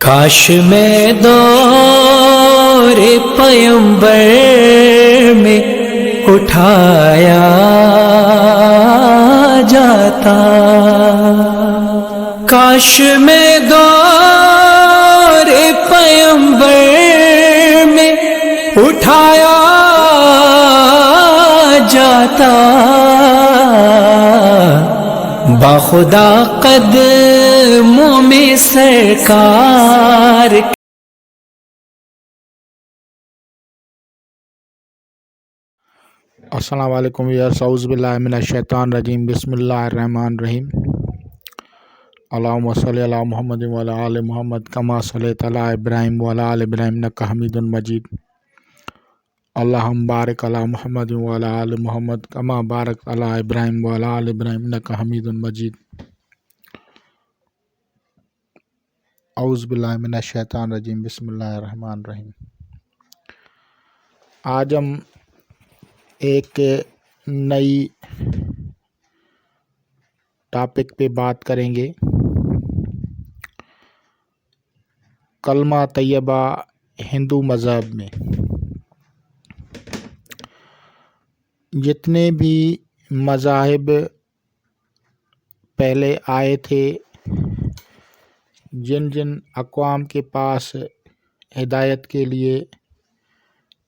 کاش میں دور پیمبر میں اٹھایا جاتا، کاش میں دور پیمبر میں اٹھایا جاتا، باخدا قدموں میں سرکار السلام علیکم ویئرس، اعوذ باللہ من الشیطان الرجیم، بسم اللہ الرحمن الرحیم۔ اللہم صلی علی محمد وعلی آل محمد کما صلیت علی ابراہیم وعلی آل ابراہیم انک حمید مجید۔ اللہم بارک علی محمد وعلی آل محمد کما بارکت علی ابراہیم وعلی آل ابراہیم انک حمید مجید۔ اعوذ باللہ من الشیطان الرجیم، بسم اللہ الرحمن الرحیم۔ آج ہم ایک نئی ٹاپک پہ بات کریں گے، کلمہ طیبہ ہندو مذہب میں۔ جتنے بھی مذاہب پہلے آئے تھے، جن جن اقوام کے پاس ہدایت کے لیے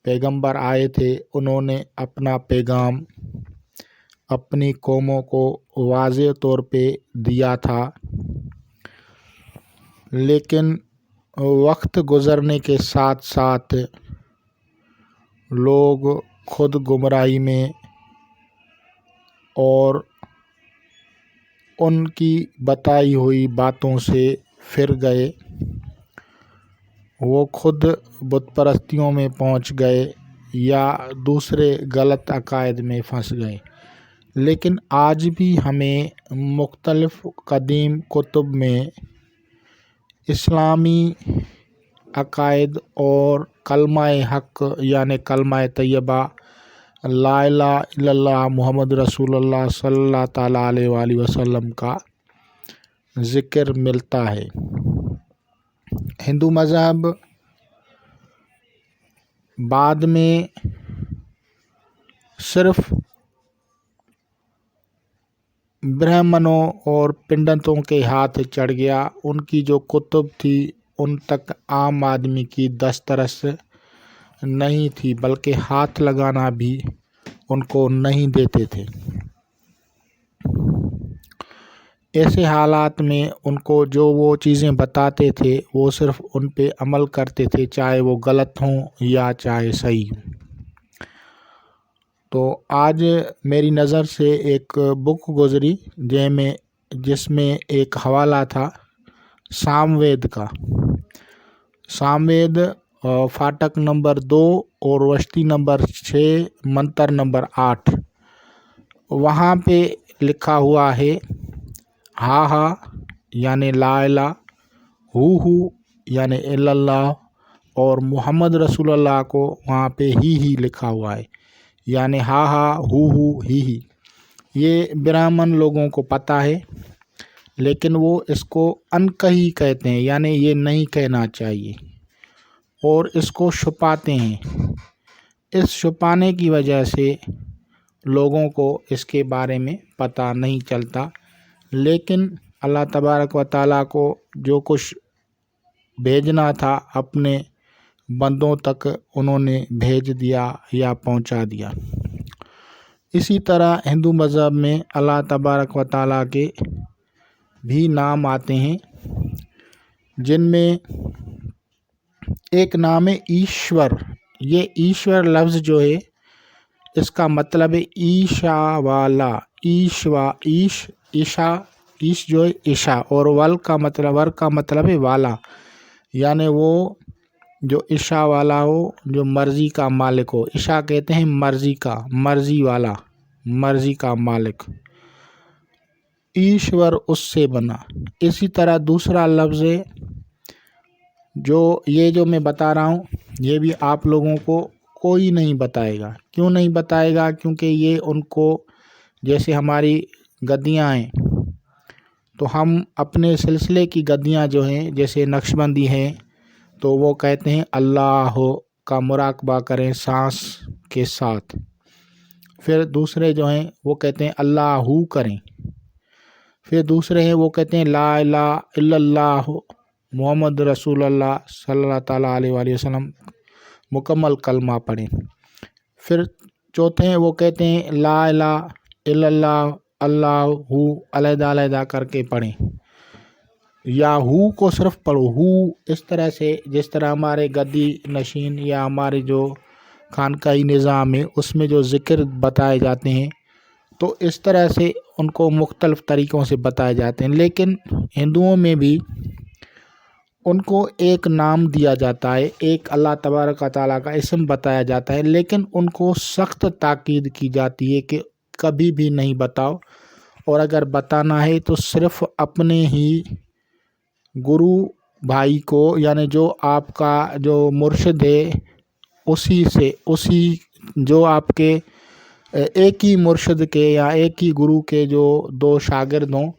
پیغمبر آئے تھے، انہوں نے اپنا پیغام اپنی قوموں کو واضح طور پہ دیا تھا، لیکن وقت گزرنے کے ساتھ ساتھ لوگ خود گمراہی میں اور ان کی بتائی ہوئی باتوں سے پھر گئے، وہ خود بت پرستیوں میں پہنچ گئے یا دوسرے غلط عقائد میں پھنس گئے۔ لیکن آج بھی ہمیں مختلف قدیم کتب میں اسلامی عقائد اور کلمہ حق یعنی کلمہ طیبہ لا الہ الا اللہ محمد رسول اللہ صلی اللہ تعالیٰ علیہ وآلہ وسلم کا ذکر ملتا ہے۔ ہندو مذہب بعد میں صرف برہمنوں اور پنڈتوں کے ہاتھ چڑھ گیا، ان کی جو کتب تھی ان تک عام آدمی کی دسترس نہیں تھی، بلکہ ہاتھ لگانا بھی ان کو نہیں دیتے تھے۔ ایسے حالات میں ان کو جو وہ چیزیں بتاتے تھے وہ صرف ان پہ عمل کرتے تھے، چاہے وہ غلط ہوں یا چاہے صحیح ہوں۔ تو آج میری نظر سے ایک بک گزری جس میں ایک حوالہ تھا سام وید کا، سام وید فاٹک نمبر 2 اور وشتی نمبر 6 منتر نمبر 8۔ وہاں پہ لکھا ہوا ہے ہا ہا یعنی لا الہ، ہو یعنی الا اللہ، اور محمد رسول اللہ کو وہاں پہ ہی لکھا ہوا ہے، یعنی ہا ہا ہو ہی۔ یہ برہمن لوگوں کو پتہ ہے، لیکن وہ اس کو انکہی کہتے ہیں، یعنی یہ نہیں کہنا چاہیے، اور اس کو چھپاتے ہیں۔ اس چھپانے کی وجہ سے لوگوں کو اس کے بارے میں پتہ نہیں چلتا، لیکن اللہ تبارک و تعالیٰ کو جو کچھ بھیجنا تھا اپنے بندوں تک انہوں نے بھیج دیا یا پہنچا دیا۔ اسی طرح ہندو مذہب میں اللہ تبارک و تعالیٰ کے بھی نام آتے ہیں، جن میں ایک نام ہے ایشور۔ یہ ایشور لفظ جو ہے اس کا مطلب ہے ایشا والا، ایش جو ہے عشا، اور ور کا مطلب ہے والا، یعنی وہ جو عشا والا ہو، جو مرضی کا مالک ہو۔ عشا کہتے ہیں مرضی والا، مرضی کا مالک۔ ایشور اس سے بنا۔ اسی طرح دوسرا لفظ ہے جو میں بتا رہا ہوں، یہ بھی آپ لوگوں کو کوئی نہیں بتائے گا۔ کیوں نہیں بتائے گا؟ کیونکہ یہ ان کو جیسے ہماری گدیاں ہیں، تو ہم اپنے سلسلے کی گدیاں جو ہیں جیسے نقشبندی ہیں تو وہ کہتے ہیں اللہ کا مراقبہ کریں سانس کے ساتھ. پھر دوسرے جو ہیں وہ کہتے ہیں اللہ کریں. پھر دوسرے ہیں وہ کہتے ہیں لا الہ الا اللہ محمد رسول اللہ صلی اللہ تعالیٰ علیہ وآلہ وسلم مکمل کلمہ پڑھیں. پھر چوتھے ہیں وہ کہتے ہیں لا الہ الا اللہ اللہ علیحدہ علیحدہ کر کے پڑھیں یا کو صرف پڑھو. اس طرح سے جس طرح ہمارے گدی نشین یا ہمارے جو خانقاہی نظام ہے اس میں جو ذکر بتائے جاتے ہیں تو اس طرح سے ان کو مختلف طریقوں سے بتائے جاتے ہیں. لیکن ہندوؤں میں بھی ان کو ایک نام دیا جاتا ہے, ایک اللہ تبارک و تعالیٰ کا اسم بتایا جاتا ہے, لیکن ان کو سخت تاکید کی جاتی ہے کہ کبھی بھی نہیں بتاؤ, اور اگر بتانا ہے تو صرف اپنے ہی گرو بھائی کو, یعنی جو آپ کا جو مرشد ہے اسی جو آپ کے ایک ہی مرشد کے یا ایک ہی گرو کے جو دو شاگرد ہوں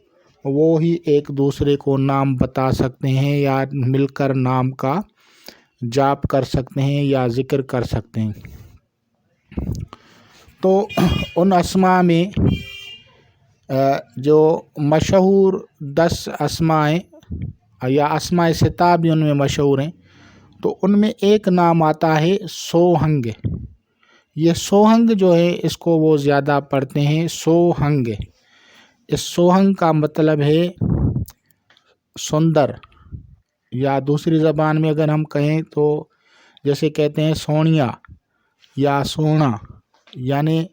وہ ہی ایک دوسرے کو نام بتا سکتے ہیں یا مل کر نام کا جاپ کر سکتے ہیں یا ذکر کر سکتے ہیں. تو ان اسماء میں جو مشہور 10 اسماء ہیں یا اسماء ستہ بھی ان میں مشہور ہیں, تو ان میں ایک نام آتا ہے سوہنگ. یہ سوہنگ جو ہے اس کو وہ زیادہ پڑھتے ہیں سوہنگ. اس سوہنگ کا مطلب ہے سندر, یا دوسری زبان میں اگر ہم کہیں تو جیسے کہتے ہیں سونیا یا سونا, یعنی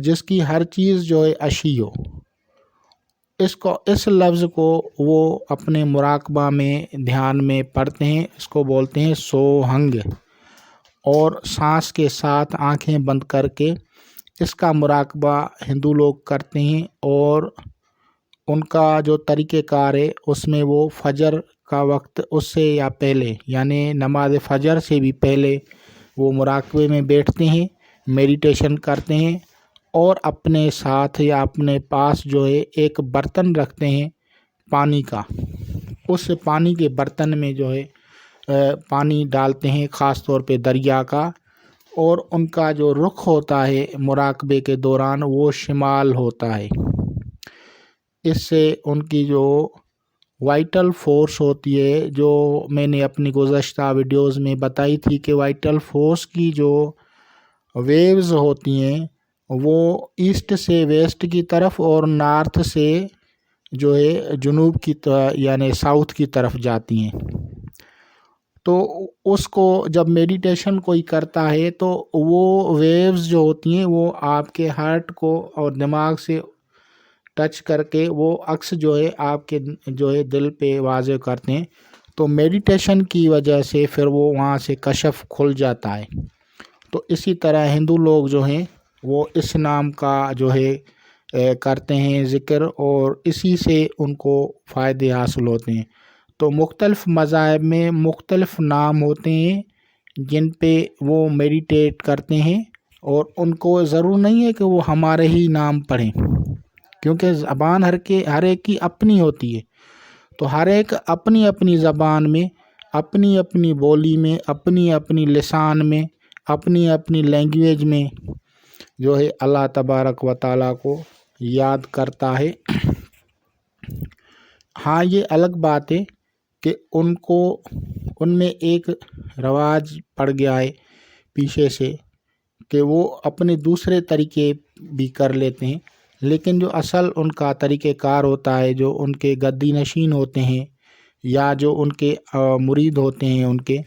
جس کی ہر چیز جو ہے اچھی ہو. اس لفظ کو وہ اپنے مراقبہ میں دھیان میں پڑھتے ہیں, اس کو بولتے ہیں سوہنگ, اور سانس کے ساتھ آنکھیں بند کر کے اس کا مراقبہ ہندو لوگ کرتے ہیں. اور ان کا جو طریقہ کار ہے اس میں وہ فجر کا وقت اس سے یا پہلے, یعنی نماز فجر سے بھی پہلے وہ مراقبے میں بیٹھتے ہیں, میڈیٹیشن کرتے ہیں, اور اپنے ساتھ یا اپنے پاس جو ہے ایک برتن رکھتے ہیں پانی کا. اس پانی کے برتن میں جو ہے پانی ڈالتے ہیں, خاص طور پہ دریا کا, اور ان کا جو رخ ہوتا ہے مراقبے کے دوران وہ شمال ہوتا ہے. اس سے ان کی جو وائٹل فورس ہوتی ہے, جو میں نے اپنی گزشتہ ویڈیوز میں بتائی تھی کہ وائٹل فورس کی جو ویوز ہوتی ہیں وہ ایسٹ سے ویسٹ کی طرف اور نارتھ سے جو ہے جنوب کی یعنی ساؤتھ کی طرف جاتی ہیں. تو اس کو جب میڈیٹیشن کوئی کرتا ہے تو وہ ویوز جو ہوتی ہیں وہ آپ کے ہارٹ کو اور دماغ سے ٹچ کر کے وہ عکس جو ہے آپ کے جو ہے دل پہ واضح کرتے ہیں. تو میڈیٹیشن کی وجہ سے پھر وہ وہاں سے کشف کھل جاتا ہے. تو اسی طرح ہندو لوگ جو ہیں وہ اس نام کا جو ہے کرتے ہیں ذکر, اور اسی سے ان کو فائدے حاصل ہوتے ہیں. تو مختلف مذاہب میں مختلف نام ہوتے ہیں جن پہ وہ میڈیٹیٹ کرتے ہیں, اور ان کو ضرور نہیں ہے کہ وہ ہمارے ہی نام پڑھیں, کیونکہ زبان ہر ایک کی اپنی ہوتی ہے. تو ہر ایک اپنی اپنی زبان میں, اپنی اپنی بولی میں, اپنی اپنی لسان میں, اپنی اپنی لینگویج میں جو ہے اللہ تبارک و تعالیٰ کو یاد کرتا ہے. ہاں یہ الگ بات ہے کہ ان میں ایک رواج پڑ گیا ہے پیچھے سے کہ وہ اپنے دوسرے طریقے بھی کر لیتے ہیں, لیکن جو اصل ان کا طریقہ کار ہوتا ہے, جو ان کے گدی نشین ہوتے ہیں یا جو ان کے مرید ہوتے ہیں, ان کے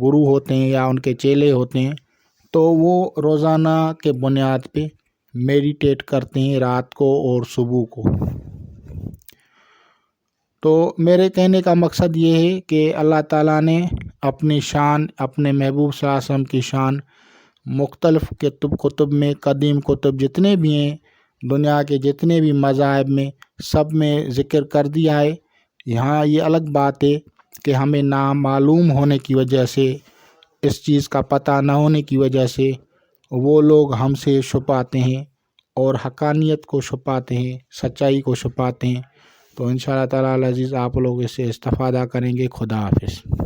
گرو ہوتے ہیں یا ان کے چیلے ہوتے ہیں, تو وہ روزانہ کے بنیاد پہ میڈیٹیٹ کرتے ہیں رات کو اور صبح کو. تو میرے کہنے کا مقصد یہ ہے کہ اللہ تعالیٰ نے اپنی شان, اپنے محبوب صلی اللہ علیہ وسلم کی شان مختلف کتب میں, قدیم کتب جتنے بھی ہیں دنیا کے جتنے بھی مذاہب میں, سب میں ذکر کر دیا ہے. یہاں یہ الگ بات ہے کہ ہمیں نامعلوم ہونے کی وجہ سے, اس چیز کا پتہ نہ ہونے کی وجہ سے وہ لوگ ہم سے چھپاتے ہیں اور حقانیت کو چھپاتے ہیں, سچائی کو چھپاتے ہیں. تو انشاءاللہ تعالی العزیز آپ لوگ اس سے استفادہ کریں گے. خدا حافظ.